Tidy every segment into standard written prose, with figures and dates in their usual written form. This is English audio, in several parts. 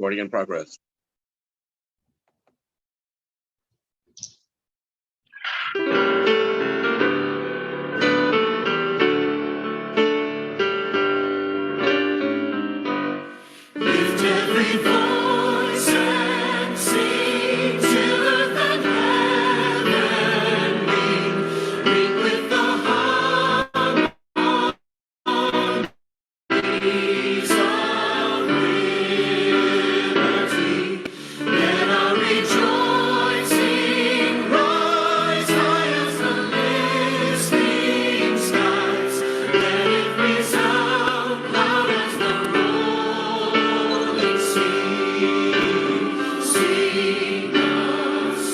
Recording in progress. Lift every voice and sing till earth and heaven ring with the harmonies of liberty. Let our rejoicing rise high as the listening skies. Let it resound loud as the rolling sea. Sing a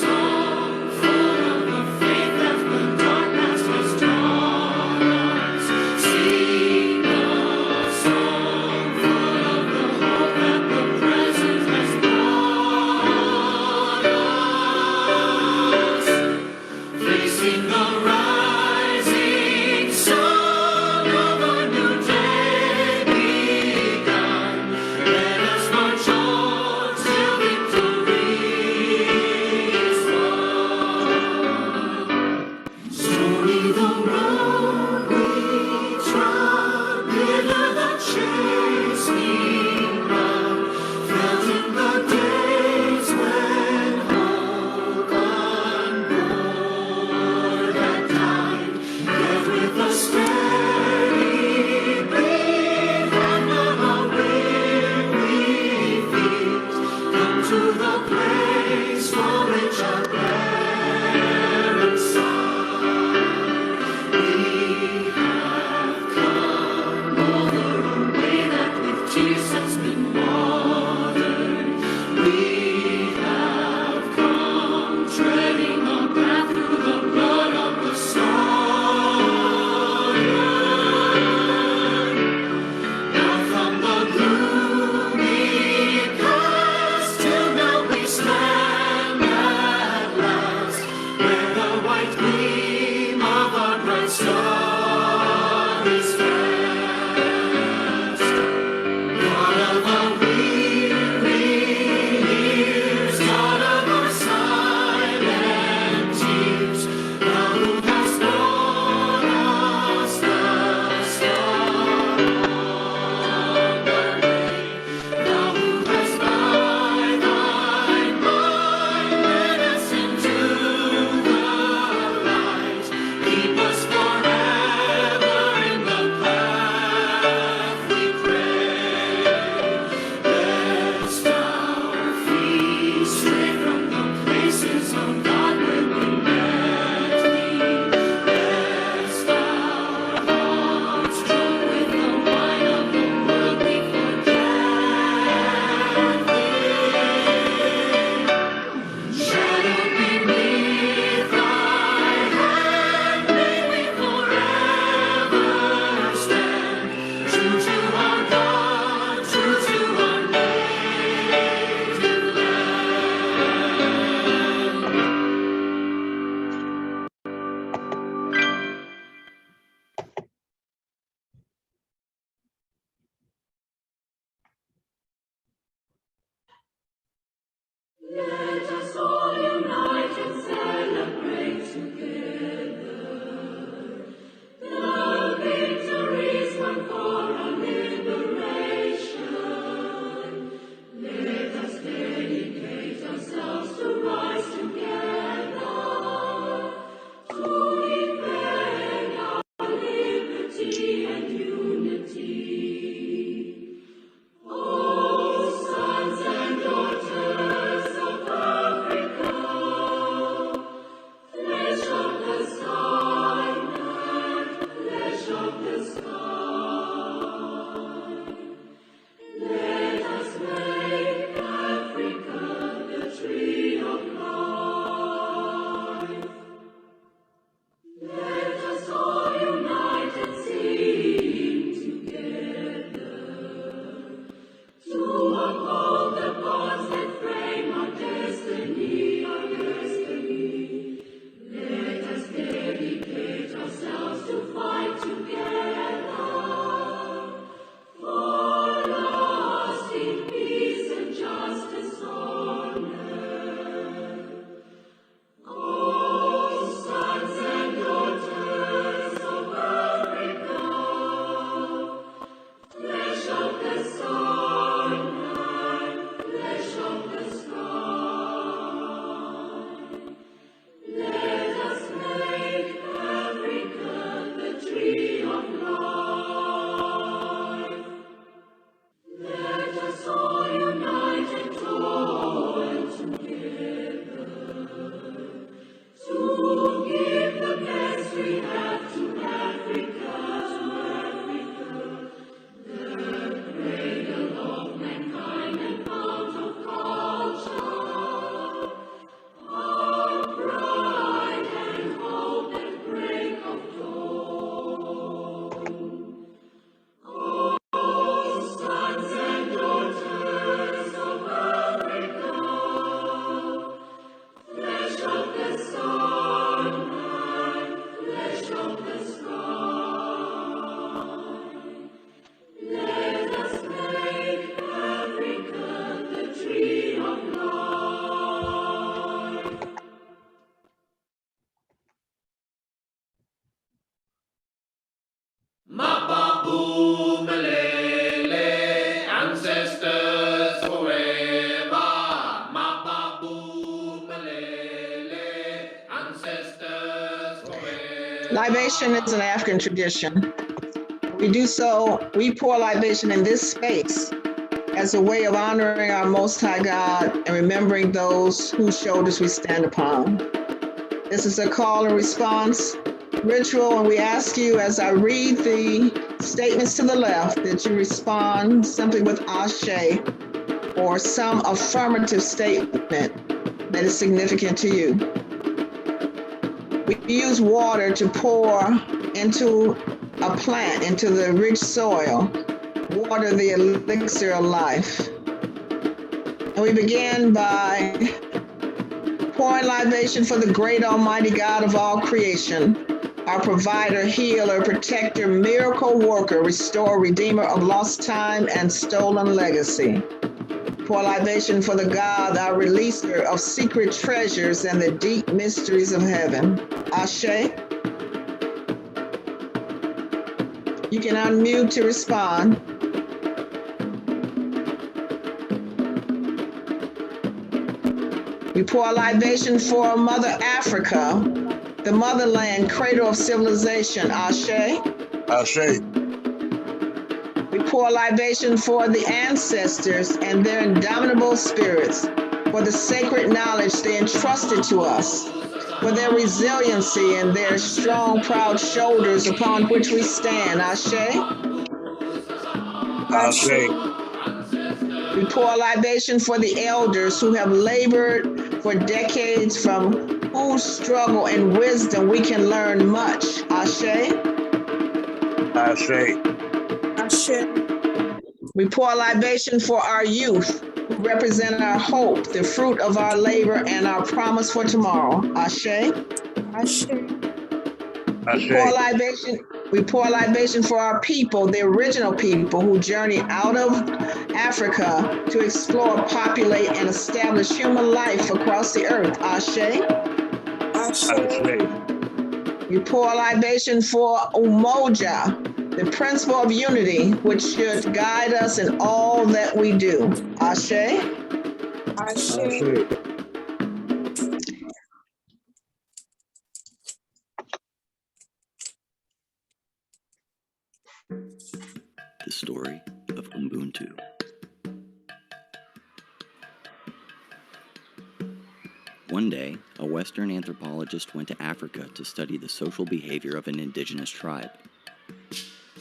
song full of the faith that the dark past has taught us. Sing a song full of the hope that the present has brought us. Facing the rising sun of a new day begun, let us march on till victory is won. Stormy the road we trod, bitter the chasing blood, felt in the days when hope unborn had died. Yet with a steady beat and not a weary feet, come to the place for which our parents sighed. We have come over a way Libation is an African tradition. We pour libation in this space as a way of honoring our Most High God and remembering those whose shoulders we stand upon. This is a call and response ritual, and we ask you, as I read the statements to the left, that you respond simply with Ashe or some affirmative statement that is significant to you. We use water to pour into a plant, into the rich soil, water the elixir of life. And we begin by pouring libation for the great Almighty God of all creation, our provider, healer, protector, miracle worker, restorer, redeemer of lost time and stolen legacy. Pour libation for the God, our releaser of secret treasures and the deep mysteries of heaven. Ashe. You can unmute to respond. We pour libation for Mother Africa, the motherland, cradle of civilization. Ashe. Ashe. We pour libation for the ancestors and their indomitable spirits, for the sacred knowledge they entrusted to us, for their resiliency and their strong, proud shoulders upon which we stand. Ashe. Ashe. We pour libation for the elders who have labored for decades, from whose struggle and wisdom we can learn much. Ashe. Ashe. Ashe. We pour libation for our youth, who represent our hope, the fruit of our labor, and our promise for tomorrow. Ashe. Ashe. We pour libation for our people, the original people who journeyed out of Africa to explore, populate, and establish human life across the earth. Ashe. Ashe. We pour libation for Umoja, the principle of unity, which should guide us in all that we do. Ashe. Ashe. The story of Ubuntu. One day, a Western anthropologist went to Africa to study the social behavior of an indigenous tribe.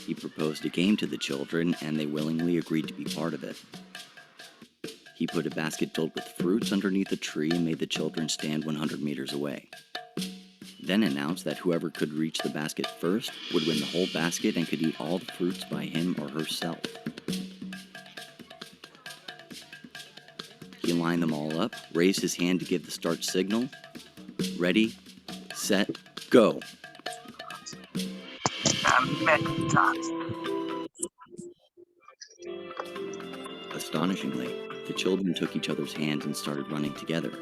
He proposed a game to the children, and they willingly agreed to be part of it. He put a basket filled with fruits underneath a tree and made the children stand 100 meters away. Then announced that whoever could reach the basket first would win the whole basket and could eat all the fruits by him or herself. He lined them all up, raised his hand to give the start signal. Ready, set, go. Astonishingly, the children took each other's hands and started running together.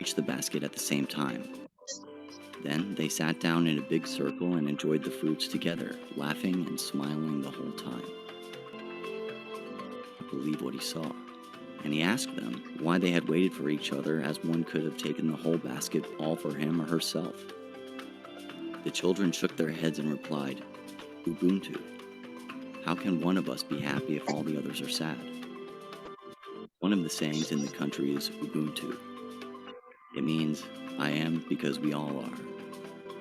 Reached the basket at the same time. Then they sat down in a big circle and enjoyed the fruits together, laughing and smiling the whole time. He couldn't believe what he saw, and he asked them why they had waited for each other, as one could have taken the whole basket all for him or herself. The children shook their heads and replied, Ubuntu. How can one of us be happy if all the others are sad? One of the sayings in the country is Ubuntu. It means, I am because we all are.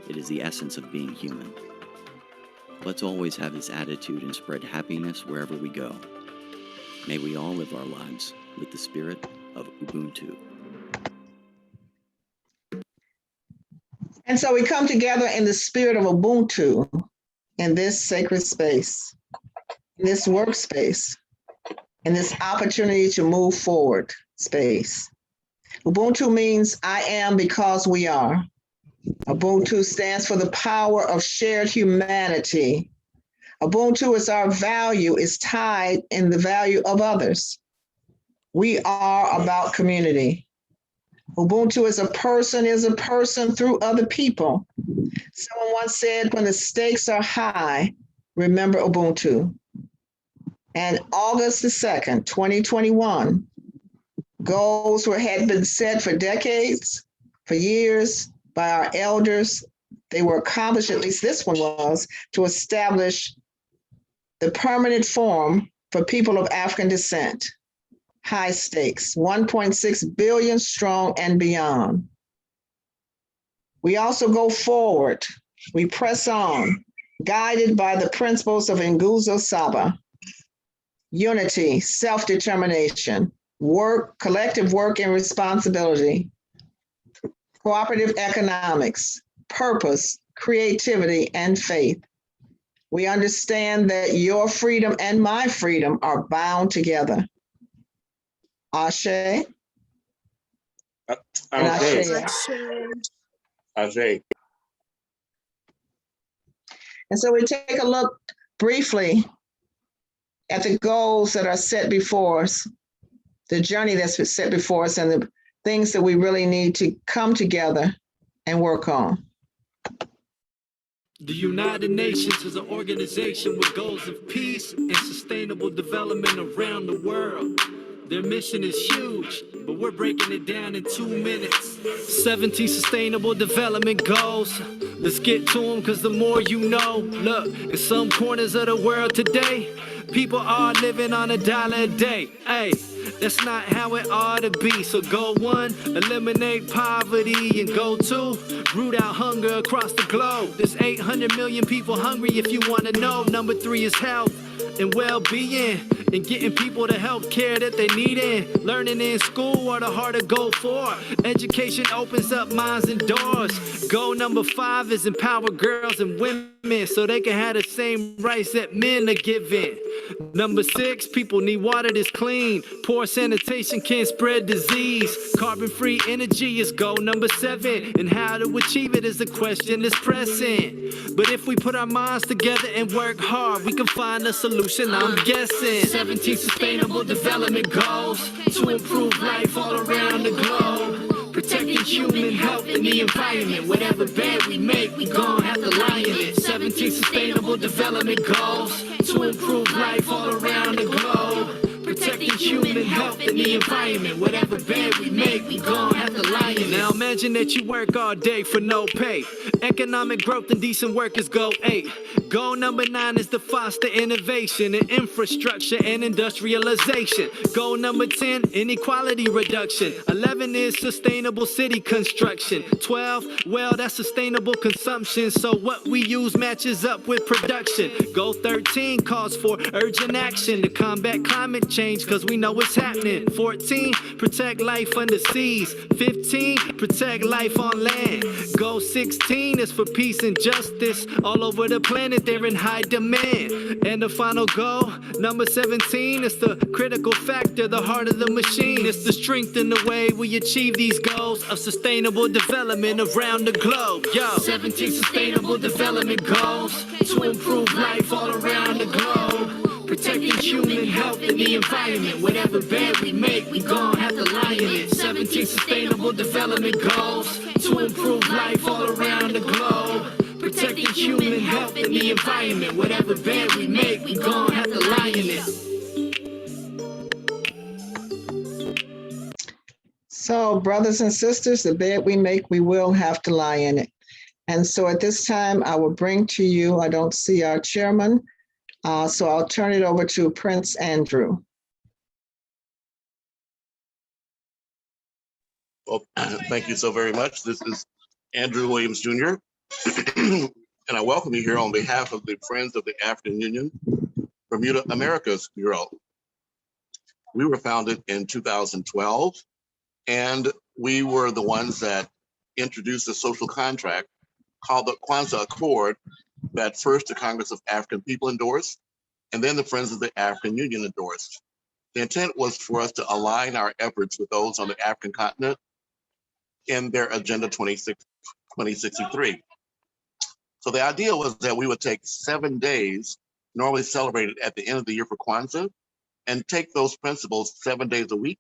It is the essence of being human. Let's always have this attitude and spread happiness wherever we go. May we all live our lives with the spirit of Ubuntu. And so we come together in the spirit of Ubuntu in this sacred space, in this workspace, in this opportunity to move forward space. Ubuntu means I am because we are. Ubuntu stands for the power of shared humanity. Ubuntu is our value, is tied in the value of others. We are about community. Ubuntu is a person through other people. Someone once said, when the stakes are high, remember Ubuntu. And August the 2nd, 2021, goals had been set for decades, for years by our elders. They were accomplished, at least this one was, to establish the permanent form for people of African descent. High stakes, 1.6 billion strong and beyond. We also go forward. We press on, guided by the principles of Nguzo Saba: unity, self-determination, work, collective work and responsibility, cooperative economics, purpose, creativity, and faith. We understand that your freedom and my freedom are bound together. Ashe. And Ashe. Ashe. Ashe. And so we take a look briefly at the goals that are set before us, the journey that's been set before us, and the things that we really need to come together and work on. The United Nations is an organization with goals of peace and sustainable development around the world. Their mission is huge, but we're breaking it down in 2 minutes. 17 sustainable development goals. Let's get to them, cause the more you know. Look, in some corners of the world today, people are living on $1 a day. Hey, that's not how it ought to be. So goal 1, eliminate poverty. And goal 2, root out hunger across the globe. There's 800 million people hungry if you want to know. Number 3 is health and well-being, and getting people the health care that they need in. Learning in school are the harder goal for. Education opens up minds and doors. Goal number 5 is empower girls and women so they can have the same rights that men are given. Number 6, people need water that's clean. Poor sanitation can spread disease. Carbon-free energy is goal number 7, and how to achieve it is a question that's pressing. But if we put our minds together and work hard, we can find a solution, I'm guessing. 17 sustainable development goals to improve life all around the globe. Protecting human health and the environment. Whatever bed we make, we gon' have to lie in it. 17 sustainable development goals to improve life all around the globe. Protecting human health and the environment. Whatever bed we make, we gon' have to lie in it. Now imagine that you work all day for no pay. Economic growth and decent work is goal 8. Goal number 9 is to foster innovation in infrastructure and industrialization. Goal number 10, inequality reduction. 11 is sustainable city construction. 12, well, that's sustainable consumption. So what we use matches up with production. Goal 13 calls for urgent action to combat climate change, cause we know it's happening. 14, protect life under seas. 15, protect life on land. Goal 16 is for peace and justice. All over the planet, they're in high demand. And the final goal, number 17, is the critical factor, the heart of the machine. It's the strength in the way we achieve these goals of sustainable development around the globe. Yo, 17 sustainable development goals to improve life all around the globe. Protecting human health and the environment. Whatever bed we make, we gon' have to lie in it. 17 sustainable development goals to improve life all around the globe. Protecting human health and the environment. Whatever bed we make, we gon' have to lie in it. So, brothers and sisters, the bed we make, we will have to lie in it. And so at this time, I will bring to you, I don't see our chairman, so I'll turn it over to Prince Andrew. Well, thank you so very much. This is Andrew Williams, Jr., and I welcome you here on behalf of the Friends of the African Union, Bermuda Americas Bureau. We were founded in 2012, and we were the ones that introduced a social contract called the Kwanzaa Accord that first the Congress of African People endorsed, and then the Friends of the African Union endorsed. The intent was for us to align our efforts with those on the African continent in their Agenda 2063. So the idea was that we would take 7 days, normally celebrated at the end of the year for Kwanzaa, and take those principles 7 days a week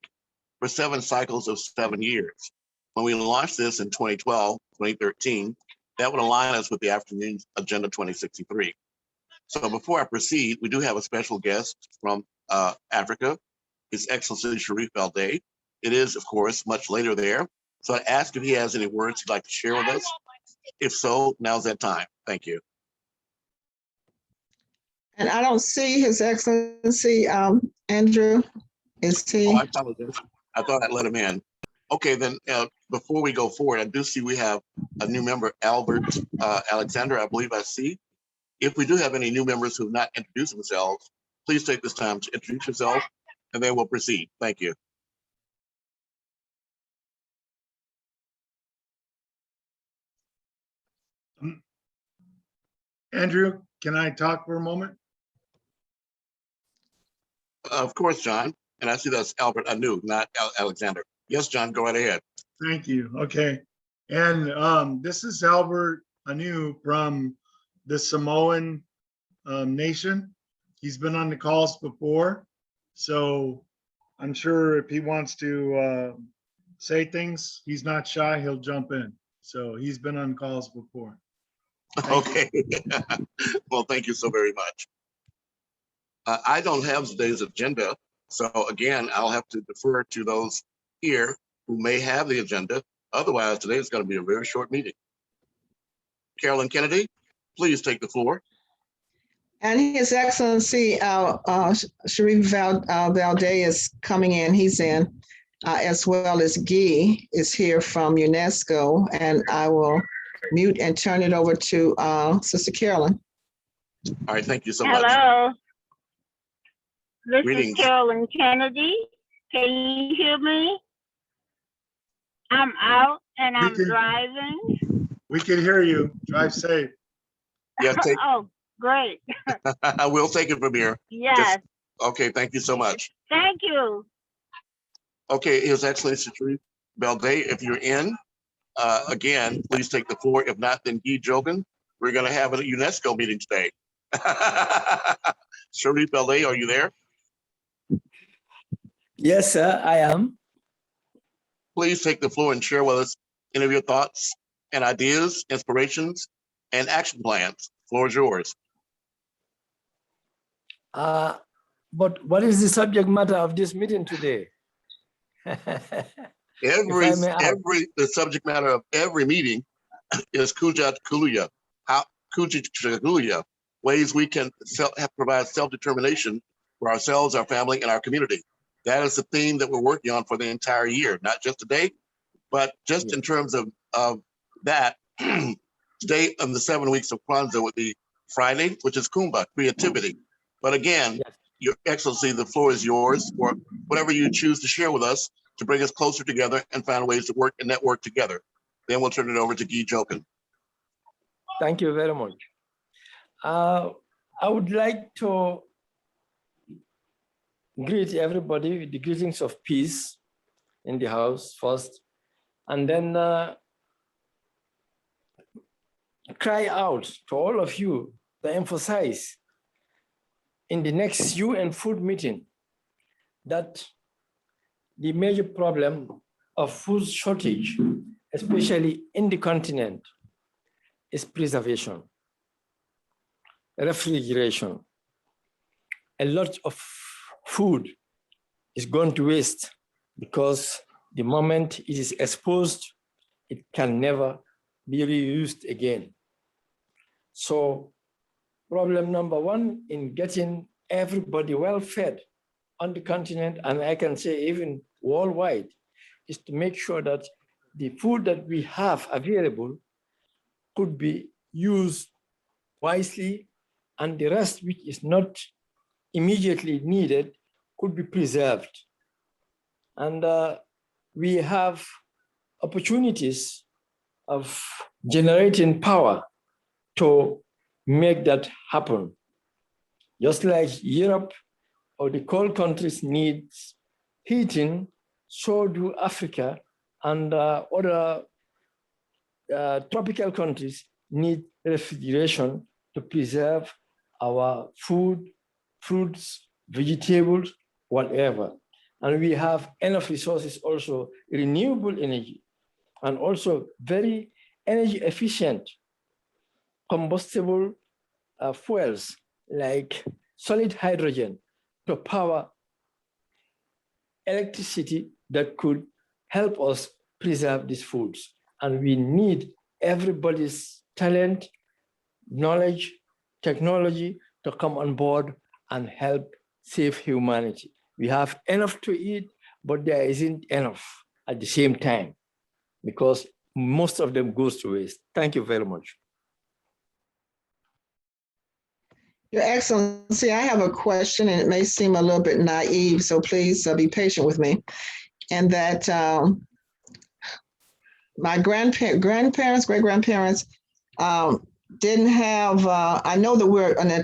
for 7 cycles of 7 years. When we launched this in 2012, 2013, that would align us with the African Union's Agenda 2063. So before I proceed, we do have a special guest from Africa, His Excellency Sharif El-Dey. It is, of course, much later there. So I ask if he has any words he'd like to share with us. If so, now's that time. Thank you. And I don't see His Excellency, Andrew. Is Oh, he? I apologize. I thought I'd let him in. Okay, then before we go forward, I do see we have a new member, Albert Alexander, I believe I see. If we do have any new members who have not introduced themselves, please take this time to introduce yourself and then we'll proceed. Thank you. Andrew, can I talk for a moment? Of course, John. And I see that's Albert Anu, not Alexander. Yes, John, go right ahead. Thank you. Okay. And this is Albert Anu from the Samoan nation. He's been on the calls before. So I'm sure if he wants to say things, he's not shy, he'll jump in. So he's been on calls before. Okay. Well, thank you so very much. I don't have today's agenda. So again, I'll have to defer to those here who may have the agenda. Otherwise, today is going to be a very short meeting. Carolyn Kennedy, please take the floor. And His Excellency, Sharif Valde is coming in. He's in, as well as Guy is here from UNESCO. And I will mute and turn it over to Sister Carolyn. All right, thank you so much. Hello. This Greetings. is Carolyn Kennedy. Can you hear me? I'm out and I'm can- driving. We can hear you. Drive safe. Yeah, Oh, great. we'll take it from here. Yes. Okay, thank you so much. Thank you. Okay, His Excellency Sharif Valde, if you're in, again, please take the floor. If not, then Guy Jogan. We're going to have a UNESCO meeting today. Sharif Valde, are you there? Yes, sir, I am. Please take the floor and share with us any of your thoughts and ideas, inspirations, and action plans. Floor is yours. But what is the subject matter of this meeting today? The subject matter of every meeting is Kujat Kuluya, ways we can provide self-determination for ourselves, our family, and our community. That is the theme that we're working on for the entire year, not just today, but just in terms of that. Today, on the 7 weeks of Kwanzaa, would be Friday, which is Kumba, creativity. But again, Your Excellency, the floor is yours, or whatever you choose to share with us to bring us closer together and find ways to work and network together. Then we'll turn it over to Guy Jokin. Thank you very much. I would like to greet everybody with the greetings of peace in the house first, and then cry out to all of you to emphasize in the next UN food meeting that the major problem of food shortage, especially in the continent, is preservation, refrigeration. A lot of food is going to waste because the moment it is exposed, it can never be reused again. So problem number one in getting everybody well fed on the continent, and I can say even worldwide, is to make sure that the food that we have available could be used wisely, and the rest which is not immediately needed could be preserved. And we have opportunities of generating power to make that happen. Just like Europe or the cold countries needs heating, so do Africa and other tropical countries need refrigeration to preserve our food, fruits, vegetables, whatever. And we have enough resources also, renewable energy, and also very energy efficient combustible fuels like solid hydrogen to power electricity that could help us preserve these foods. And we need everybody's talent, knowledge, technology to come on board and help save humanity. We have enough to eat, but there isn't enough at the same time because most of them goes to waste. Thank you very much. Your Excellency, I have a question, and it may seem a little bit naive, so please be patient with me. And that my grandparents, great-grandparents didn't have, I know that we're in a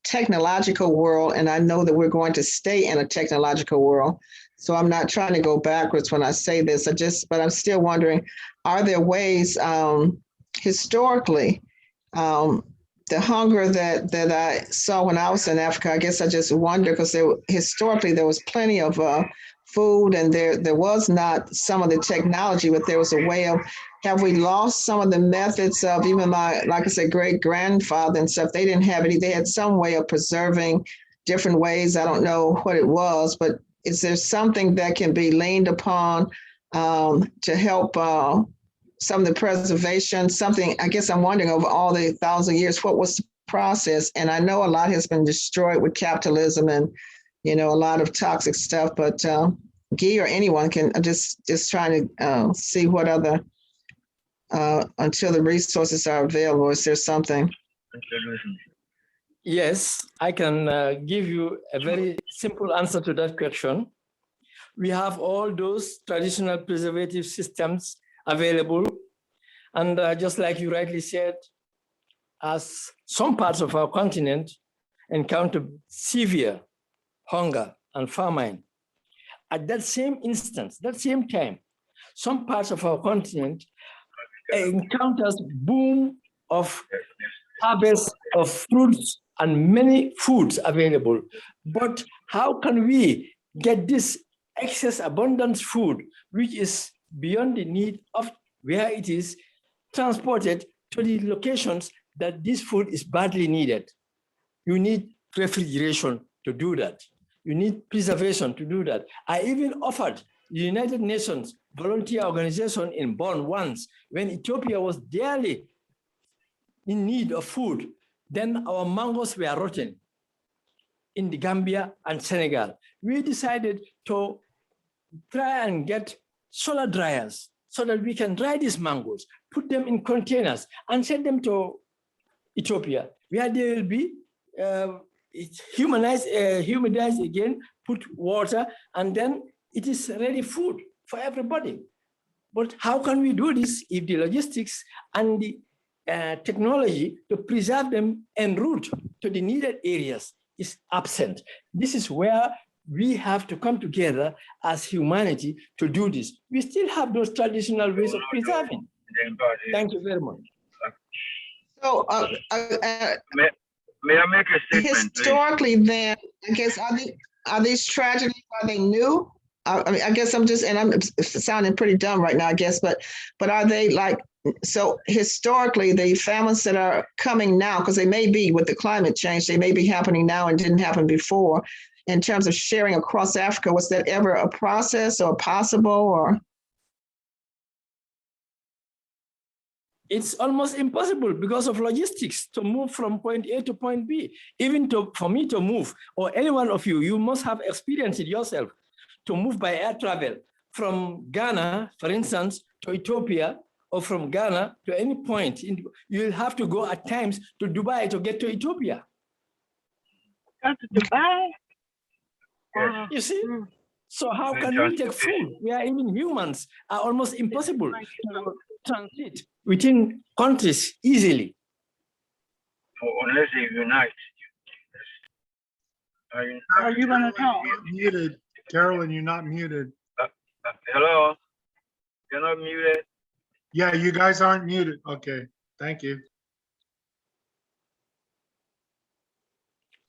technological world, and I know that we're going to stay in a technological world. So I'm not trying to go backwards when I say this, but I'm still wondering, are there ways historically, the hunger that I saw when I was in Africa, I guess I just wonder, because historically there was plenty of food, and there was not some of the technology, but there was a way of, have we lost some of the methods of even my, like I said, great grandfather and stuff? They didn't have any, they had some way of preserving different ways. I don't know what it was, but is there something that can be leaned upon to help some of the preservation, something, I guess I'm wondering, over all the 1,000 years, what was the process? And I know a lot has been destroyed with capitalism and, a lot of toxic stuff, but Guy or anyone can just trying to see what other, until the resources are available, is there something? Yes, I can give you a very simple answer to that question. We have all those traditional preservative systems available. And just like you rightly said, as some parts of our continent encounter severe hunger and famine, at that same instance, that same time, some parts of our continent encounters boom of harvest of fruits and many foods available. But how can we get this excess abundant food, which is beyond the need of where it is transported to the locations that this food is badly needed? You need refrigeration to do that. You need preservation to do that. I even offered the United Nations volunteer organization in Bonn once, when Ethiopia was dearly in need of food. Then our mangoes were rotten in the Gambia and Senegal. We decided to try and get solar dryers so that we can dry these mangoes, put them in containers and send them to Ethiopia, where they will be humidized again, put water, and then it is ready food for everybody. But how can we do this if the logistics and the technology to preserve them en route to the needed areas is absent? This is where we have to come together as humanity to do this. We still have those traditional ways of preserving. Thank you very much. So, May I make a statement? historically, then, I guess, are these tragedies, are they new? I mean, I guess I'm sounding pretty dumb right now, I guess, but are they like, so historically, the famines that are coming now, because they may be with the climate change, they may be happening now and didn't happen before, in terms of sharing across Africa, was that ever a process or possible, or? It's almost impossible because of logistics to move from point A to point B. Even for me to move, or any one of you, you must have experienced it yourself, to move by air travel from Ghana, for instance, to Ethiopia, or from Ghana to any point. You'll have to go at times to Dubai to get to Ethiopia. Go to Dubai? You see? So how can we take food where even humans are almost impossible to transit within countries easily? Unless they unite. Are you going to talk? Muted. Carolyn, you're not muted. Hello? You're not muted? Yeah, you guys aren't muted. Okay, thank you.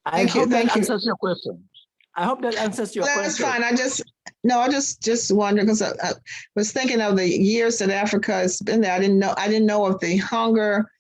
I hope that answers your question. I hope that answers your question. That's fine. I just wonder, because I was thinking of the years that Africa has been there. I didn't know of the hunger.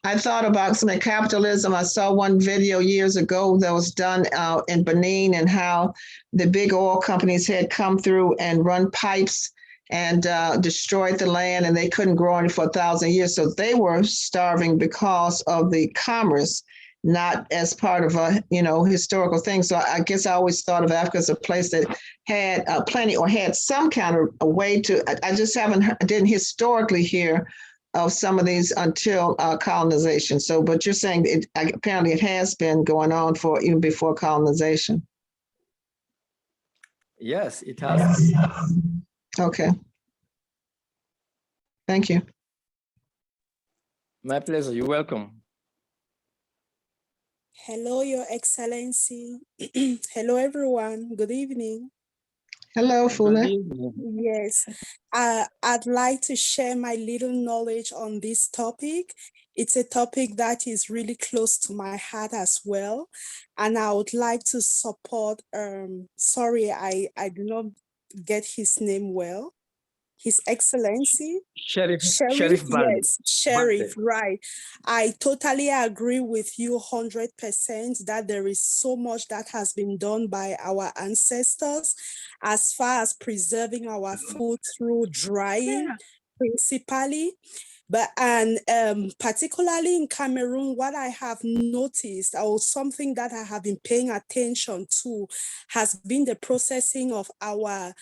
I thought about some of the capitalism. I saw one video years ago that was done in Benin, and how the big oil companies had come through and run pipes and destroyed the land, and they couldn't grow any for 1,000 years. So they were starving because of the commerce, not as part of a historical thing. So I guess I always thought of Africa as a place that had plenty or had some kind of a way to. I just didn't historically hear of some of these until colonization. So, but you're saying apparently it has been going on for even before colonization. Yes, it has. Okay. Thank you. My pleasure. You're welcome. Hello, Your Excellency. Hello, everyone. Good evening. Hello, Good Fula. evening. Yes, I'd like to share my little knowledge on this topic. It's a topic that is really close to my heart as well. And I would like to support, sorry, I do not get his name well. His Excellency. Sheriff Balde. Yes, Sheriff, right. I totally agree with you 100% that there is so much that has been done by our ancestors as far as preserving our food through drying, principally. But particularly in Cameroon, what I have noticed, or something that I have been paying attention to, has been the processing of our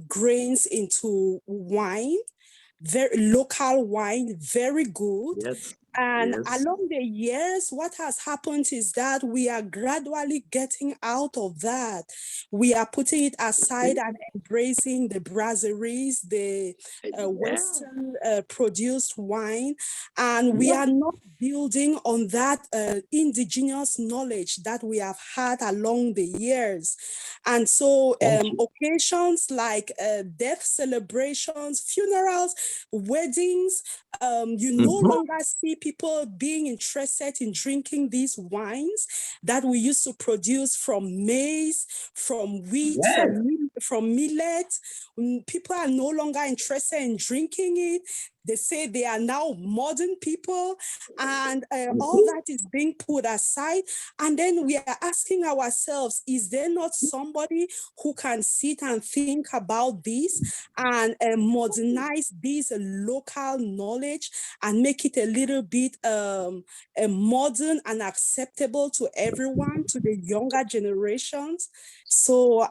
grains into wine, very local wine, very good. Yes. And Yes. along the years, what has happened is that we are gradually getting out of that. We are putting it aside and embracing the brasseries, the Western produced wine, and we are not building on that indigenous knowledge that we have had along the years. And so occasions like death celebrations, funerals, weddings, you no longer see people being interested in drinking these wines that we used to produce from maize, from wheat, from millet. People are no longer interested in drinking it. They say they are now modern people, and all that is being put aside. And then we are asking ourselves, is there not somebody who can sit and think about this and modernize this local knowledge and make it a little bit modern and acceptable to everyone, to the younger generations? So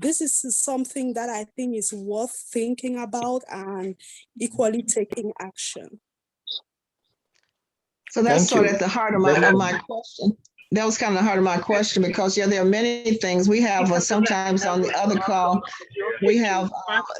this is something that I think is worth thinking about and equally taking action. So that's Thank sort of you. at the heart of my question. That was kind of the heart of my question, because there are many things we have. Sometimes on the other call, we have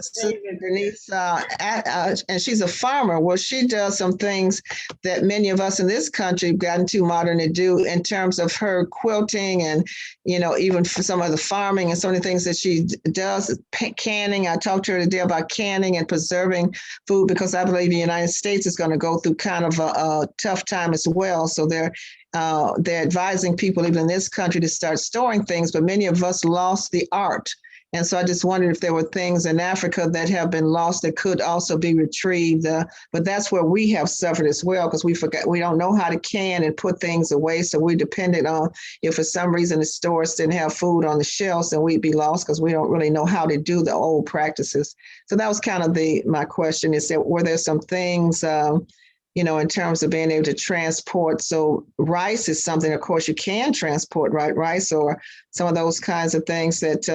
Sister Denise, and she's a farmer. Well, she does some things that many of us in this country have gotten too modern to do in terms of her quilting, and even for some of the farming and some of the things that she does, canning. I talked to her today about canning and preserving food, because I believe the United States is going to go through kind of a tough time as well. So they're advising people even in this country to start storing things, but many of us lost the art. And so I just wondered if there were things in Africa that have been lost that could also be retrieved. But that's where we have suffered as well, because we don't know how to can and put things away. So we're dependent on, if for some reason the stores didn't have food on the shelves, then we'd be lost because we don't really know how to do the old practices. So that was kind of my question, is that were there some things, in terms of being able to transport? So rice is something, of course, you can transport, right? Rice or some of those kinds of things that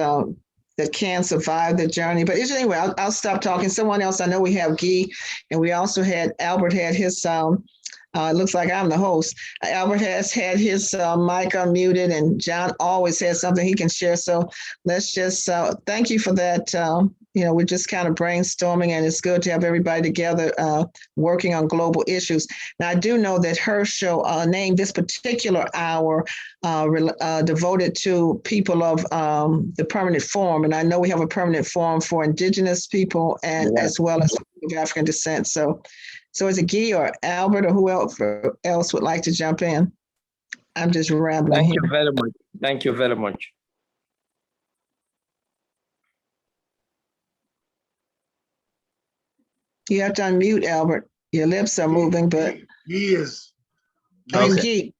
can survive the journey. But anyway, I'll stop talking. Someone else, I know we have Guy, and we also had Albert had his, it looks like I'm the host. Albert has had his mic unmuted, and John always has something he can share. So let's just thank you for that. We're just kind of brainstorming, and it's good to have everybody together working on global issues. Now, I do know that her show named this particular hour devoted to people of the Permanent Forum. And I know we have a Permanent Forum for Indigenous people and as well as people of African descent. So is it Guy or Albert or who else would like to jump in? I'm just rambling. Thank you very much. Thank you very much. You have to unmute, Albert. Your lips are moving, but He is. Guy. Guy.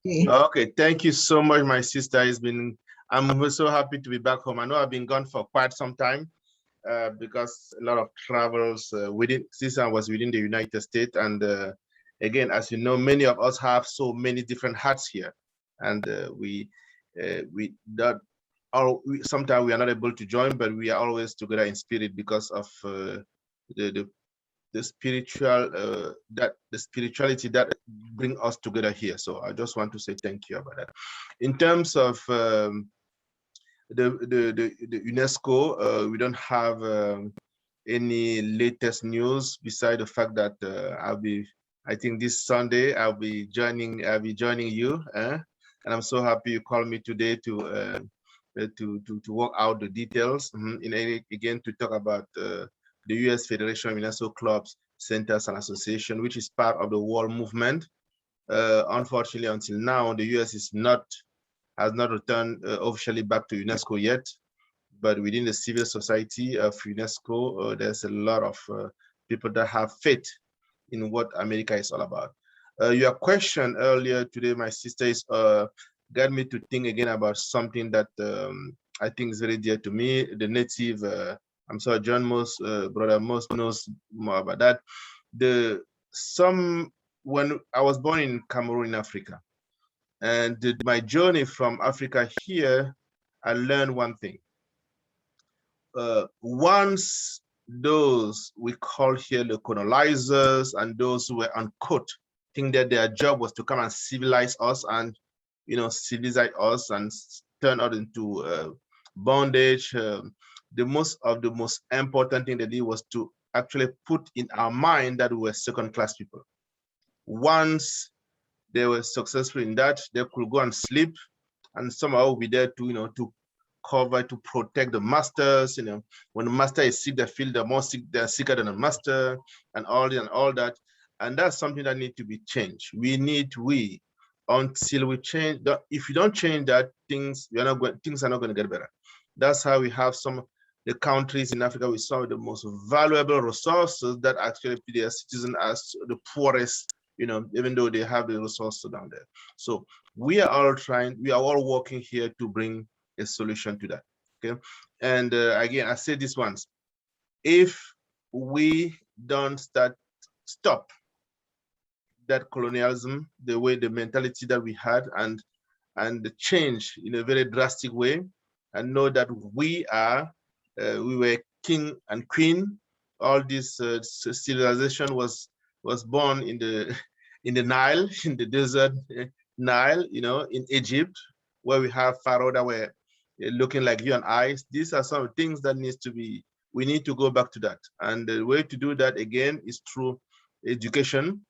Okay, thank you so much, my sister. I'm so happy to be back home. I know I've been gone for quite some time. because a lot of travels since I was within the United States. And again, as you know, many of us have so many different hats here. And sometimes we are not able to join, but we are always together in spirit because of the spirituality that bring us together here. So I just want to say thank you about that. In terms of the UNESCO, we don't have any latest news beside the fact that I think this Sunday I'll be joining you, and I'm so happy you called me today to work out the details. Again, to talk about the U.S. Federation of UNESCO Clubs, Centers, and Association, which is part of the world movement. Unfortunately, until now, the U.S. has not returned officially back to UNESCO yet. But within the civil society of UNESCO, there's a lot of people that have faith in what America is all about. Your question earlier today, my sister, got me to think again about something that I think is very dear to me. The native, I'm sorry, John brother Most knows more about that. When I was born in Cameroon, in Africa, and my journey from Africa here, I learned one thing. Once those we call here the colonizers and those who were unquote think that their job was to come and civilize us and civilize us and turn us into bondage, the most important thing they did was to actually put in our mind that we were second-class people. Once they were successful in that, they could go and sleep, and somehow be there to to cover, to protect the masters. When the master is sick, they feel they're more sick, they're sicker than the master, and all that. And that's something that needs to be changed. Until we change that, if you don't change that, things are not going to get better. That's how we have some of the countries in Africa with some of the most valuable resources that actually put their citizens as the poorest, even though they have the resources down there. So we are all working here to bring a solution to that. Okay. And again, I say this once, if we don't stop that colonialism, the mentality that we had, and the change in a very drastic way, and know that we were king and queen. All this civilization was born in the Nile, in the desert Nile, in Egypt, where we have Pharaoh that were looking like you and I. These are some things that we need to go back to that. And the way to do that again is through education,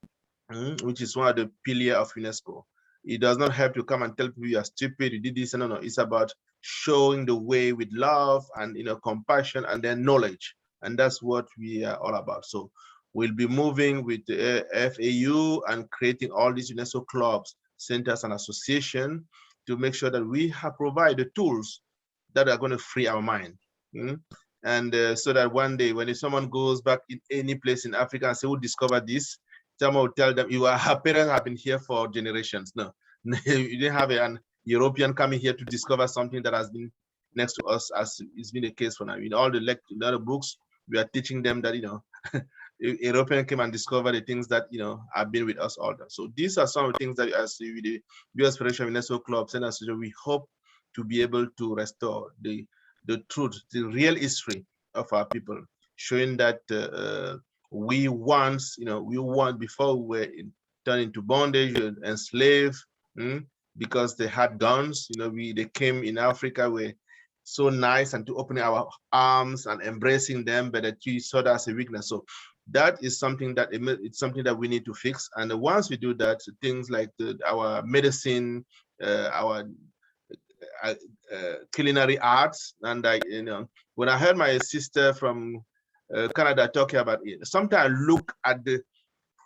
which is one of the pillars of UNESCO. It does not help to come and tell people you are stupid, you did this. No. It's about showing the way with love and compassion and then knowledge. And that's what we are all about. So we'll be moving with the FAU and creating all these UNESCO clubs, centers, and associations to make sure that we provide the tools that are going to free our mind. And so that one day when someone goes back in any place in Africa and say, who discovered this? Someone will tell them, our parents have been here for generations. No, you didn't have an European coming here to discover something that has been next to us, as it's been the case for now. In all the books, we are teaching them that, European came and discovered the things that, have been with us all that. So these are some of the things that as the U.S. Federation of UNESCO Clubs and Associations, we hope to be able to restore the truth, the real history of our people, showing that we once, before we were turned into bondage and enslaved, because they had guns, they came in Africa, were so nice and to open our arms and embracing them, but that you saw that as a weakness. So that is something that it's something that we need to fix. And once we do that, things like our medicine, our culinary arts, and when I heard my sister from Canada talking about it, sometimes I look at the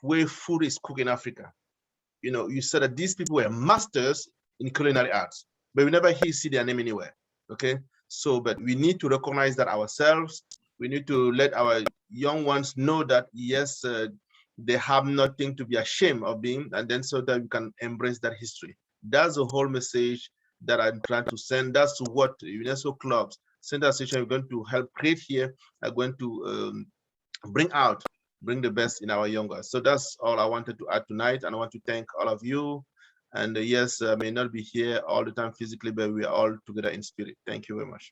way food is cooked in Africa. You said that these people were masters in culinary arts, but we never see their name anywhere. Okay, so but we need to recognize that ourselves. We need to let our young ones know that yes, they have nothing to be ashamed of being, and then so that we can embrace that history. That's the whole message that I'm trying to send. That's what UNESCO clubs, center station we're going to help create here are going to bring the best in our young ones. So that's all I wanted to add tonight. And I want to thank all of you. And yes, I may not be here all the time physically, but we are all together in spirit. Thank you very much.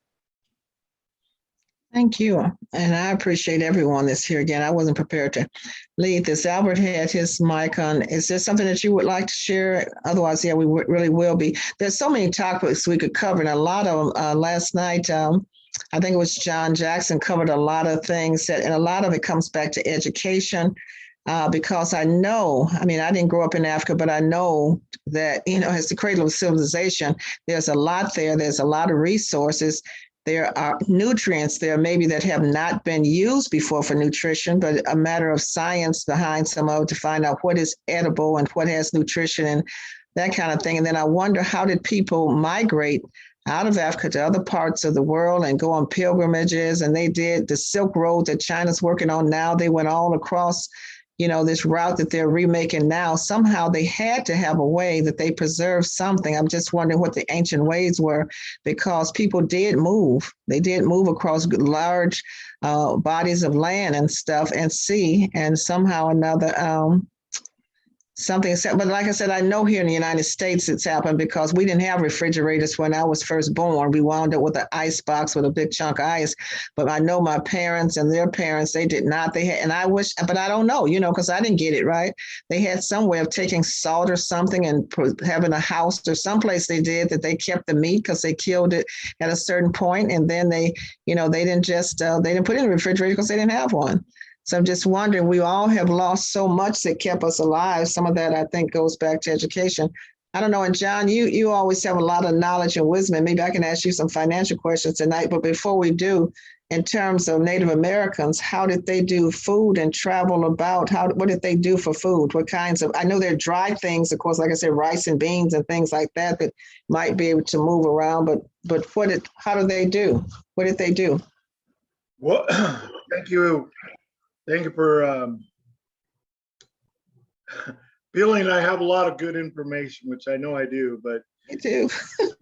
Thank you. And I appreciate everyone that's here again. I wasn't prepared to lead this. Albert had his mic on. Is there something that you would like to share? Otherwise, yeah, we really will be. There's so many topics we could cover, and a lot of them last night. I think it was John Jackson covered a lot of things and a lot of it comes back to education. Because I know, I mean, I didn't grow up in Africa, but I know that, you know, as the cradle of civilization, there's a lot there. There's a lot of resources. There are nutrients there maybe that have not been used before for nutrition, but a matter of science behind some of it to find out what is edible and what has nutrition and that kind of thing. And then I wonder, how did people migrate out of Africa to other parts of the world and go on pilgrimages? And they did the Silk Road that China's working on now. They went all across, you know, this route that they're remaking now. Somehow they had to have a way that they preserved something. I'm just wondering what the ancient ways were, because people did move. They did move across large bodies of land and stuff and sea, and somehow or another, something, but like I said, I know here in the United States it's happened because we didn't have refrigerators when I was first born. We wound up with an ice box with a big chunk of ice. But I know my parents and their parents, they did not. They had, and I wish, but I don't know, you know, because I didn't get it right. They had some way of taking salt or something and having a house or someplace they did that they kept the meat because they killed it at a certain point, and then they, you know, they didn't just they didn't put it in the refrigerator because they didn't have one. So I'm just wondering, we all have lost so much that kept us alive. Some of that I think goes back to education. I don't know. And John, you always have a lot of knowledge and wisdom. And maybe I can ask you some financial questions tonight. But before we do, in terms of Native Americans, how did they do food and travel about? What did they do for food? What kinds of, I know they're dry things, of course, like I said, rice and beans and things like that that might be able to move around. But how do they do? What did they do? Well, thank you. Thank you for feeling I have a lot of good information, which I know I do, but Me too.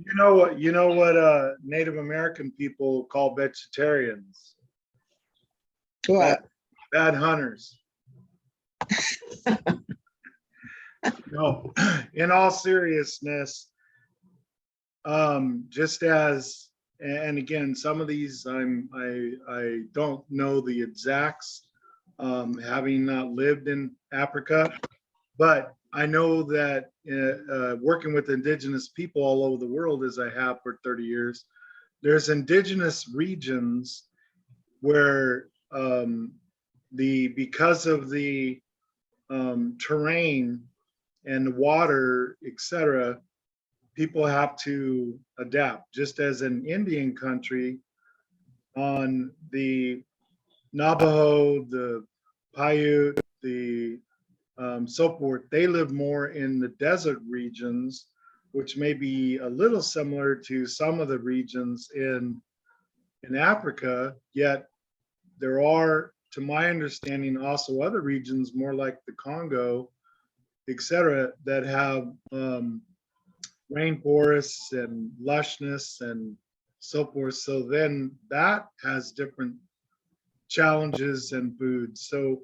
you know what Native American people call vegetarians? What? Bad hunters. No, in all seriousness, just as, and again, some of these I don't know the exacts, having not lived in Africa, but I know that working with indigenous people all over the world, as I have for 30 years, there's indigenous regions where because of the terrain and the water, etc., people have to adapt. Just as an Indian country, on the Navajo, the Paiute, the so forth, they live more in the desert regions, which may be a little similar to some of the regions in Africa, yet there are, to my understanding, also other regions more like the Congo, etc., that have rainforests and lushness and so forth. So then that has different challenges and food. So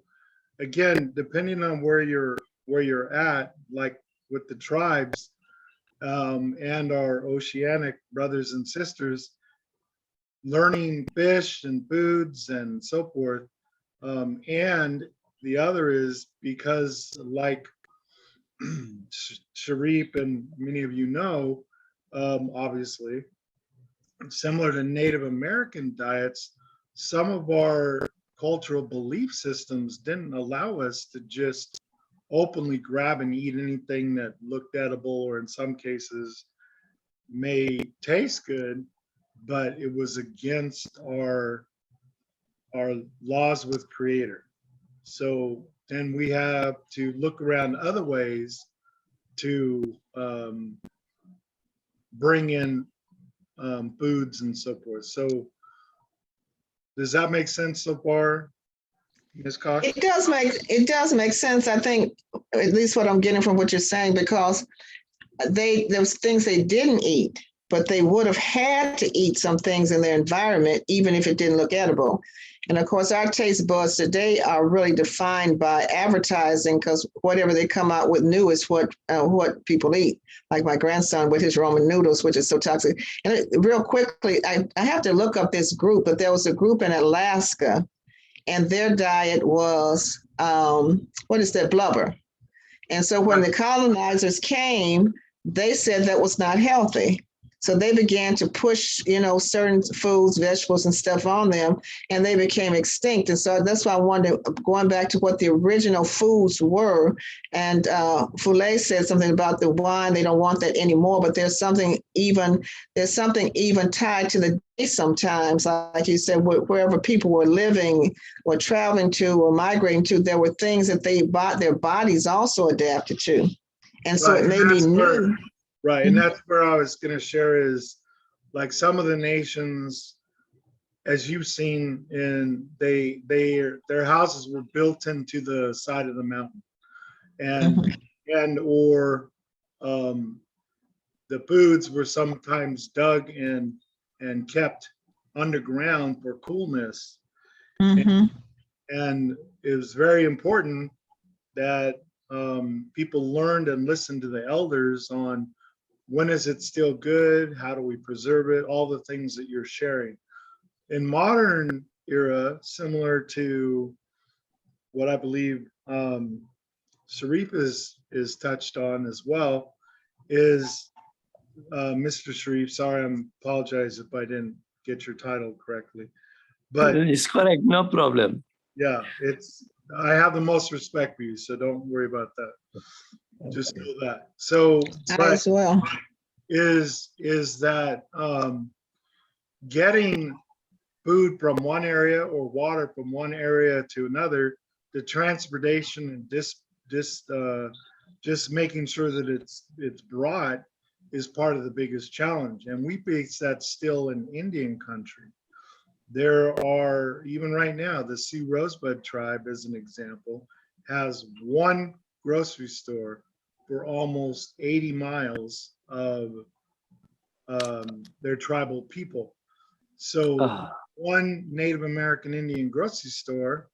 again, depending on where you're at, like with the tribes and our oceanic brothers and sisters, learning fish and foods and so forth. And the other is because, like Sharif and many of you know, obviously, similar to Native American diets, some of our cultural belief systems didn't allow us to just openly grab and eat anything that looked edible, or in some cases may taste good, but it was against our laws with Creator. So then we have to look around other ways to bring in foods and so forth. So does that make sense so far, Ms. Cox? It does make sense. I think, at least what I'm getting from what you're saying, because there was things they didn't eat but they would have had to eat some things in their environment, even if it didn't look edible. And of course, our taste buds today are really defined by advertising, because whatever they come out with new is what people eat. Like my grandson with his ramen noodles, which is so toxic. And real quickly, I have to look up this group, but there was a group in Alaska, and their diet was what is that, blubber. And so when the colonizers came, they said that was not healthy. So they began to push, certain foods, vegetables and stuff on them, and they became extinct. And so that's why I wanted to, going back to what the original foods were. And Foulée said something about the wine. They don't want that anymore, but there's something even tied to the day sometimes. Like you said, wherever people were living or traveling to or migrating to, there were things that their bodies also adapted to. And so Right, it may and be that's where- new. Right, and that's where I was going to share is, like, some of the nations, as you've seen, and their houses were built into the side of the mountain, and or the foods were sometimes dug and kept underground for coolness. And it was very important that people learned and listened to the elders on when is it still good, how do we preserve it, all the things that you're sharing. In modern era, similar to what I believe Sharif is touched on as well, is Mr. Sharif, sorry, I apologize if I didn't get your title correctly. But it's correct, no problem. yeah, I have the most respect for you, so don't worry about that. Just know that. So, As well. is that getting food from one area or water from one area to another, the transportation and just making sure that it's brought is part of the biggest challenge. And we face that still in Indian country. There are, even right now, the Sioux Rosebud tribe, as an example, has one grocery store for almost 80 miles of their tribal people. So one Native American Indian grocery store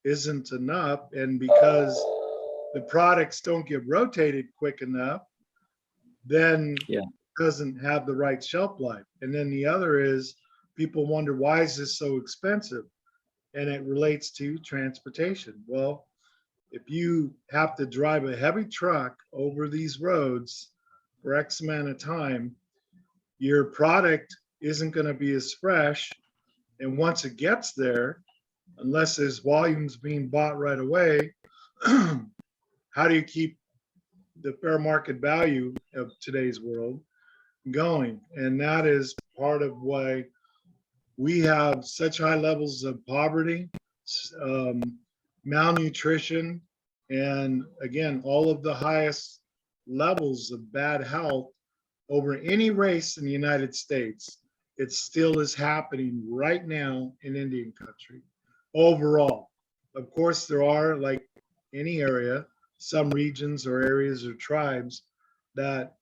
isn't enough. And because the products don't get rotated quick enough, then it doesn't have the right shelf life. And then the other is, people wonder, why is this so expensive? And it relates to transportation. Well, if you have to drive a heavy truck over these roads for X amount of time, your product isn't going to be as fresh. And once it gets there, unless there's volumes being bought right away, how do you keep the fair market value of today's world going? And that is part of why we have such high levels of poverty, malnutrition, and again, all of the highest levels of bad health over any race in the United States. It still is happening right now in Indian country overall. Of course, there are, like any area, some regions or areas or tribes that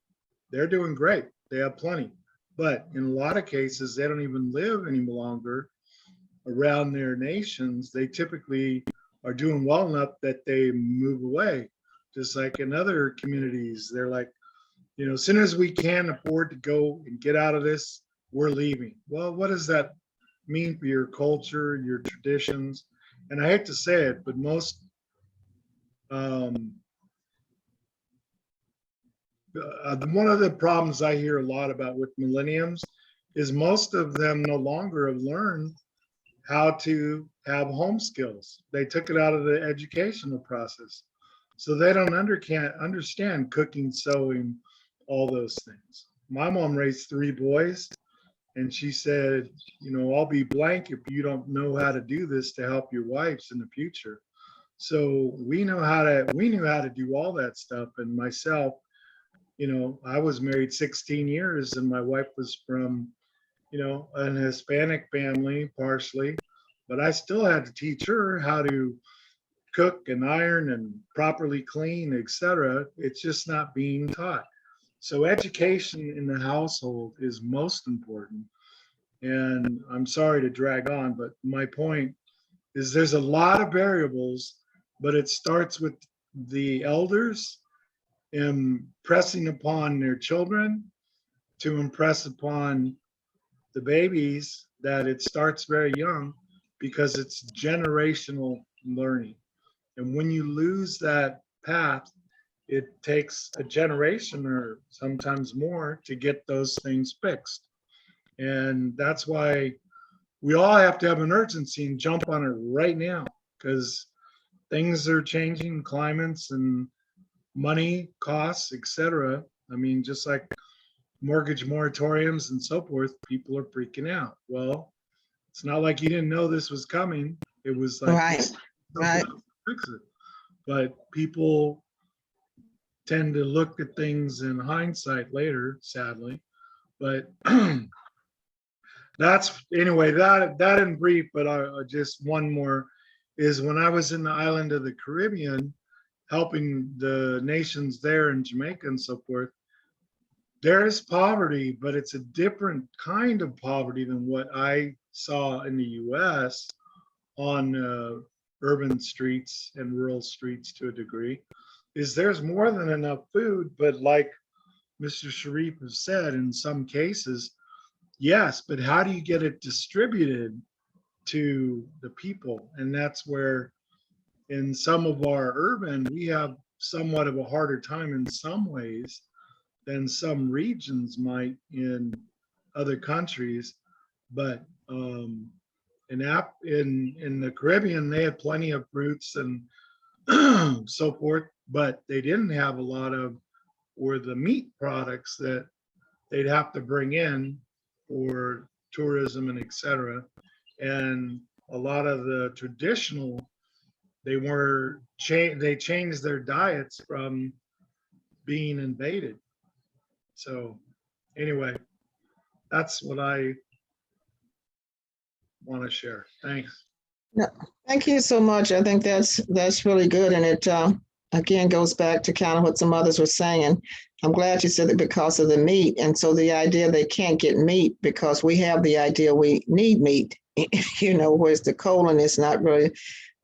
they're doing great. They have plenty. But in a lot of cases, they don't even live any longer around their nations. They typically are doing well enough that they move away. Just like in other communities, they're like, as soon as we can afford to go and get out of this, we're leaving. Well, what does that mean for your culture, your traditions? And I hate to say it, but most one of the problems I hear a lot about with millenniums is most of them no longer have learned how to have home skills. They took it out of the educational process. So they don't understand cooking, sewing, all those things. My mom raised 3 boys, and she said, I'll be blank if you don't know how to do this to help your wives in the future. So we knew how to do all that stuff. And myself, I was married 16 years, and my wife was from, an Hispanic family partially, but I still had to teach her how to cook and iron and properly clean, etc. It's just not being taught. So education in the household is most important. And I'm sorry to drag on, but my point is there's a lot of variables, but it starts with the elders impressing upon their children to impress upon the babies that it starts very young because it's generational learning. And when you lose that path, it takes a generation or sometimes more to get those things fixed. And that's why we all have to have an urgency and jump on it right now because things are changing, climates and money costs, etc. I mean, just like mortgage moratoriums and so forth, people are freaking out. Well, it's not like you didn't know this was coming. It was like Right, right. fix it. But people tend to look at things in hindsight later, sadly. But that's anyway, that in brief, but just one more is when I was in the island of the Caribbean, helping the nations there in Jamaica and so forth, there is poverty, but it's a different kind of poverty than what I saw in the US on urban streets and rural streets to a degree, is there's more than enough food, but like Mr. Sharif has said, in some cases, yes, but how do you get it distributed to the people? And that's where in some of our urban, we have somewhat of a harder time in some ways than some regions might in other countries. But in the Caribbean, they had plenty of fruits and so forth, but they didn't have a lot of, or the meat products that they'd have to bring in for tourism and etc. And a lot of the traditional, they changed their diets from being invaded. So anyway, that's what I want to share. Thanks. No, thank you so much. I think that's really good. And it again goes back to kind of what some others were saying. I'm glad you said it because of the meat. And so the idea they can't get meat because we have the idea we need meat, whereas the colon is not really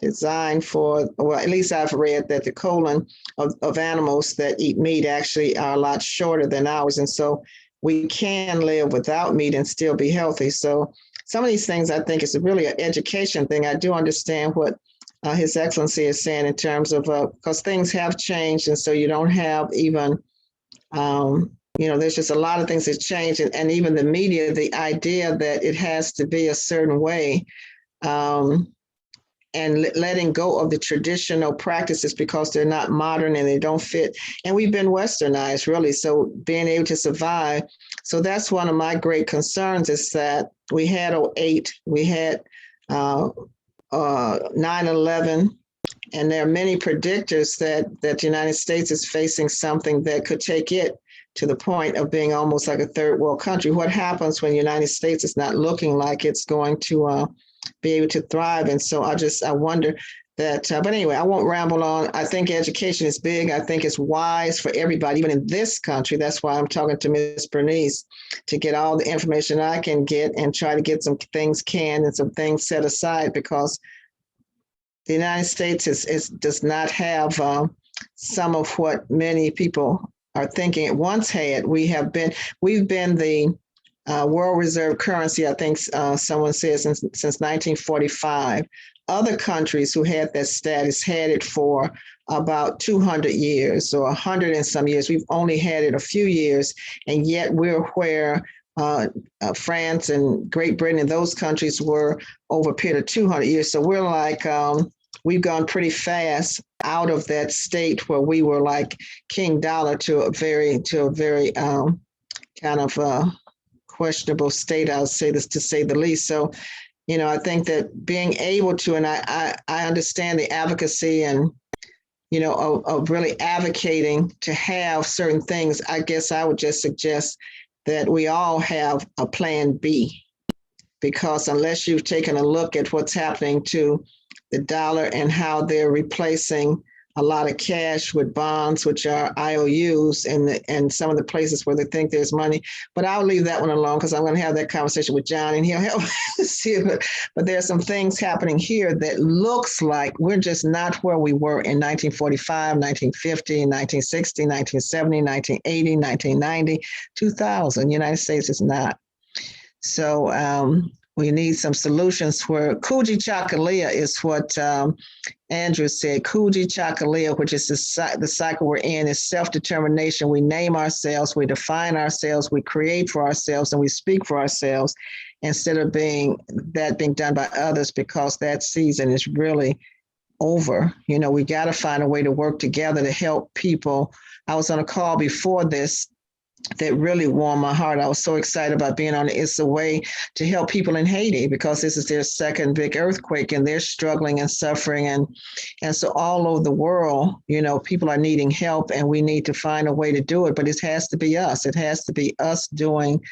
designed for, well, at least I've read that the colon of animals that eat meat actually are a lot shorter than ours. And so we can live without meat and still be healthy. So some of these things I think is really an education thing. I do understand what His Excellency is saying in terms of, because things have changed. And so you don't have even, there's just a lot of things that change. And even the media, the idea that it has to be a certain way, and letting go of the traditional practices because they're not modern and they don't fit. And we've been westernized, really. So being able to survive. So that's one of my great concerns is that we had 2008, we had 9/11, and there are many predictors that the United States is facing something that could take it to the point of being almost like a third world country. What happens when the United States is not looking like it's going to be able to thrive? And so I wonder that, but anyway, I won't ramble on. I think education is big. I think it's wise for everybody, even in this country. That's why I'm talking to Ms. Bernice to get all the information I can get and try to get some things canned and some things set aside, because the United States does not have some of what many people are thinking it once had. We've been the world reserve currency, I think someone says, since 1945. Other countries who had that status had it for about 200 years or 100 and some years. We've only had it a few years, and yet we're where France and Great Britain and those countries were over a period of 200 years. So we're like, we've gone pretty fast out of that state where we were like King Dollar to a very kind of questionable state, I'll say this to say the least. So, I think that being able to, and I understand the advocacy and, of really advocating to have certain things. I guess I would just suggest that we all have a plan B, because unless you've taken a look at what's happening to the dollar and how they're replacing a lot of cash with bonds, which are IOUs, and some of the places where they think there's money. But I'll leave that one alone because I'm going to have that conversation with John, and he'll help see it. But there are some things happening here that looks like we're just not where we were in 1945, 1950, 1960, 1970, 1980, 1990, 2000. United States is not. So we need some solutions where Kuji Chakalia is what Andrew said. Kuji Chakalia, which is the cycle we're in, is self-determination. We name ourselves, we define ourselves, we create for ourselves, and we speak for ourselves instead of being done by others, because that season is really over. You know, we got to find a way to work together to help people. I was on a call before this that really warmed my heart. I was so excited about being on it. It's a way to help people in Haiti because this is their second big earthquake and they're struggling and suffering. And so all over the world, you know, people are needing help and we need to find a way to do it. But it has to be us. It has to be us doing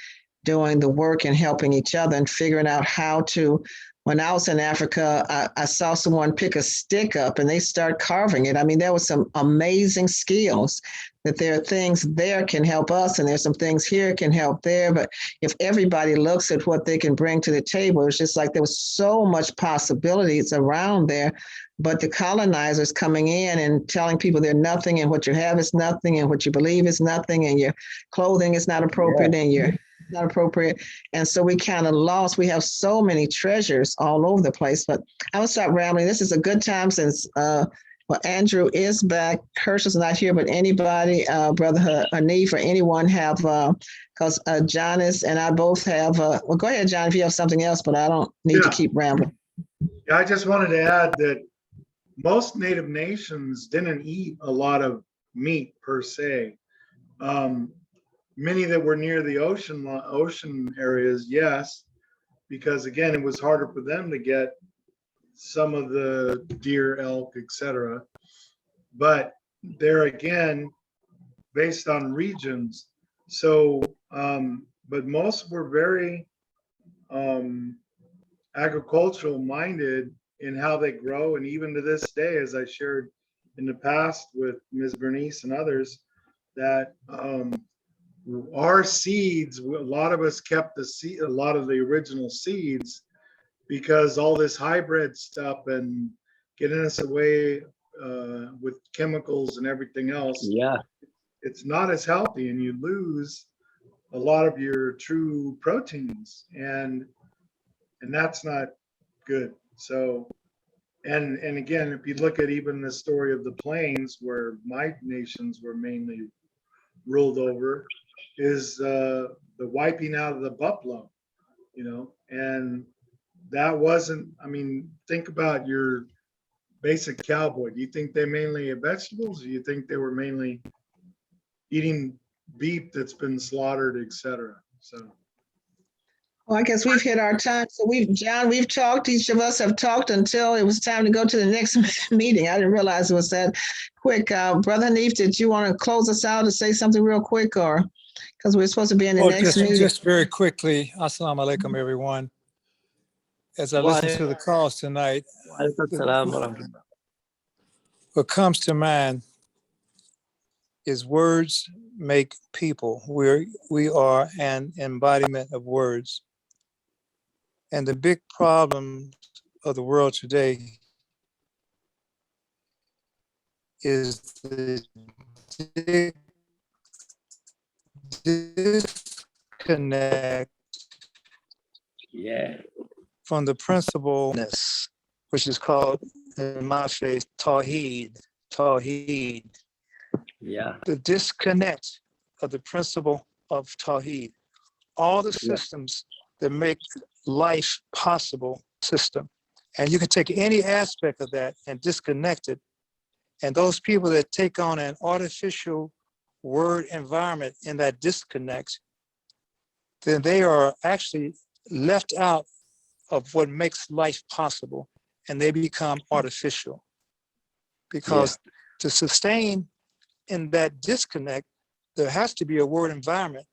the work and helping each other and figuring out how to. When I was in Africa, I saw someone pick a stick up and they start carving it. I mean, there was some amazing skills that there are things there can help us and there's some things here can help there. But if everybody looks at what they can bring to the table, it's just like there was so much possibilities around there. But the colonizers coming in and telling people they're nothing and what you have is nothing and what you believe is nothing and your clothing is not appropriate and you're not appropriate. And so we kind of lost. We have so many treasures all over the place, but I will stop rambling. This is a good time since Andrew is back. Herschel's not here, but anybody, Brother Hanif or anyone have, because John is, and I both have, well, go ahead, John, if you have something else, but I don't need to keep rambling. Yeah, I just wanted to add that most Native nations didn't eat a lot of meat per se. Many that were near the ocean areas, yes, because again, it was harder for them to get some of the deer, elk, etc. But there again, based on regions. So, but most were very agricultural minded in how they grow. And even to this day, as I shared in the past with Ms. Bernice and others, that our seeds, a lot of us kept a lot of the original seeds because all this hybrid stuff and getting us away with chemicals and everything else. Yeah, it's not as healthy and you lose a lot of your true proteins and that's not good. So, and again, if you look at even the story of the plains where my nations were mainly ruled over, is the wiping out of the buffalo, you know, and that wasn't, I mean, think about your basic cowboy. Do you think they mainly ate vegetables? Or do you think they were mainly eating beef that's been slaughtered, etc.? So. Well, I guess we've hit our time. So John, we've talked, each of us have talked until it was time to go to the next meeting. I didn't realize it was that quick. Brother Hanif, did you want to close us out and say something real quick or? Because we're supposed to be in the next meeting. Just very quickly, assalamu alaikum, everyone. As I listen to the calls tonight, what comes to mind is words make people. We are an embodiment of words. And the big problem of the world today is the disconnect from the principleness, which is called in my faith Tawheed. The disconnect of the principle of Tawheed. All the systems that make life possible system. And you can take any aspect of that and disconnect it. And those people that take on an artificial word environment in that disconnect, then they are actually left out of what makes life possible and they become artificial. Because to sustain in that disconnect, there has to be a word environment,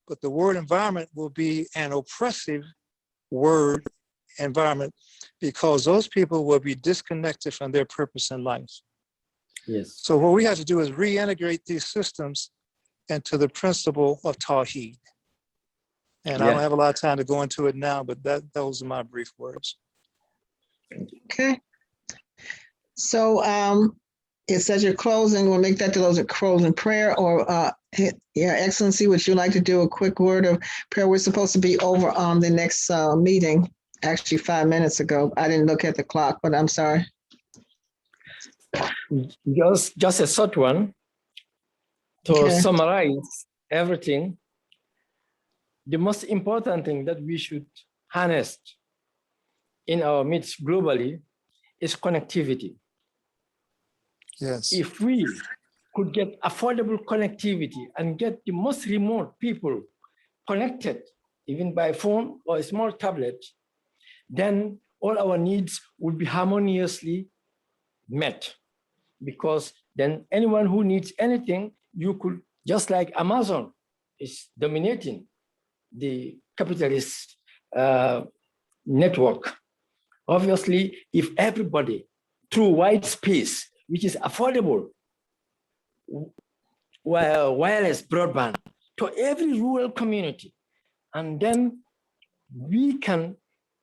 but the word environment will be an oppressive word environment because those people will be disconnected from their purpose in life. Yes. So what we have to do is reintegrate these systems into the principle of Tawheed. And I don't Yeah. have a lot of time to go into it now, but those are my brief words. Okay. So it says you're closing. We'll make that the closing prayer, or Your Excellency, would you like to do a quick word of prayer? We're supposed to be over on the next meeting, actually 5 minutes ago. I didn't look at the clock, but I'm sorry. Just a short one to Okay. summarize everything. The most important thing that we should harness in our midst globally is connectivity. Yes. If we could get affordable connectivity and get the most remote people connected, even by phone or a small tablet, then all our needs would be harmoniously met. Because then anyone who needs anything, you could, just like Amazon is dominating the capitalist network. Obviously, if everybody through white space, which is affordable, wireless broadband to every rural community, and then we can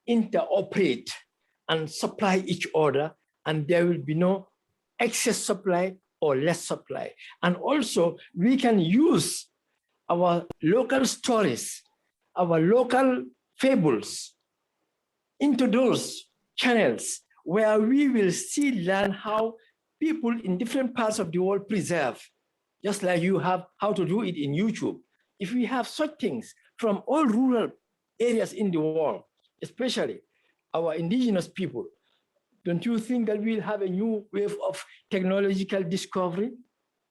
interoperate and supply each other, and there will be no excess supply or less supply. And also we can use our local stories, our local fables into those channels where we will still learn how people in different parts of the world preserve, just like you have how to do it in YouTube. If we have such things from all rural areas in the world, especially our indigenous people, don't you think that we'll have a new wave of technological discovery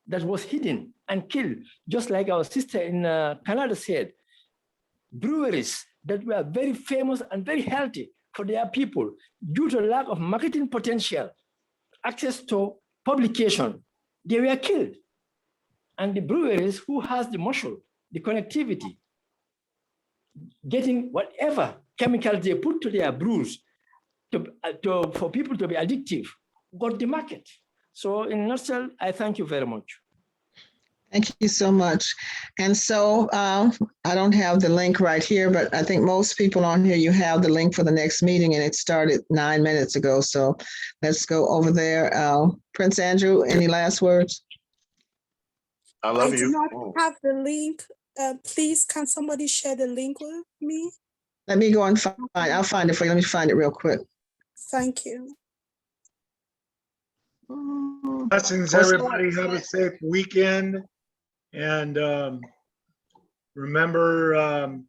that was hidden and killed, just like our sister in Canada said? Breweries that were very famous and very healthy for their people, due to lack of marketing potential, access to publication, they were killed. And the breweries who has the muscle, the connectivity, getting whatever chemicals they put to their brews for people to be addictive, got the market. So in a nutshell, I thank you very much. Thank you so much. And so I don't have the link right here, but I think most people on here, you have the link for the next meeting, and it started 9 minutes ago. So let's go over there. Prince Andrew, any last words? I love I you. do not have the link. Please, can somebody share the link with me? Let me go and find, I'll find it for you. Let me find it real quick. Thank you. Blessings, everybody. Have a safe weekend. And remember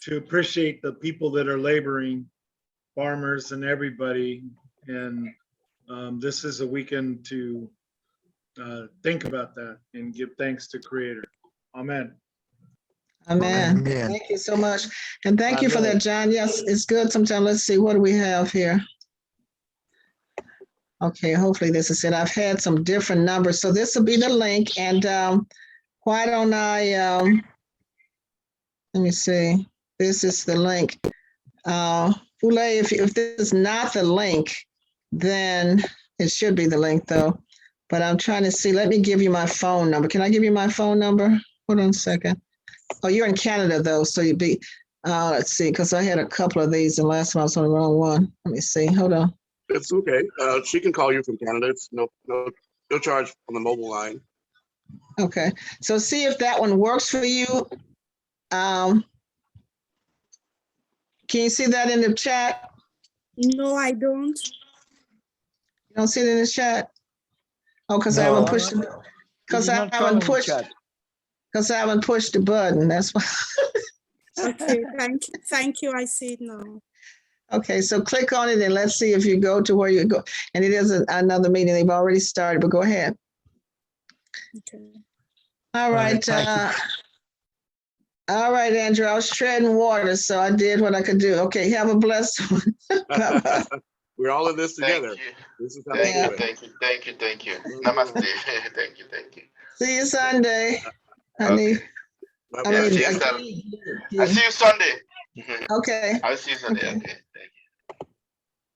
to appreciate the people that are laboring, farmers and everybody. And this is a weekend to think about that and give thanks to Creator. Amen. Amen. Amen. Thank you so much. And thank you for that, John. Yes, it's good. Sometimes let's see, what do we have here? Okay, hopefully this is it. I've had some different numbers. So this will be the link. And why don't I, let me see. This is the link. Ule, if this is not the link, then it should be the link though. But I'm trying to see. Let me give you my phone number. Can I give you my phone number? Hold on a second. Oh, you're in Canada though, so you'd be, let's see, because I had a couple of these and last one I was on the wrong one. Let me see, hold on. It's okay. She can call you from Canada. It's no charge on the mobile line. Okay, so see if that one works for you. Can you see that in the chat? No, I don't. You don't see it in the chat? Oh, because I haven't pushed, because I haven't pushed the button, that's why. Okay, thank you. I see it now. Okay, so click on it and let's see if you go to where you go. And it is another meeting. They've already started, but go ahead. Okay. All right. All right, Andrew. I was treading water, so I did what I could do. Okay, have a blessed one. Bye-bye. We're all in this together. Thank you. This is how we do it. Thank you. Namaste. Thank you. See you Sunday. Honey. Bye-bye. I see you Sunday. Okay. I'll see you Sunday. Okay.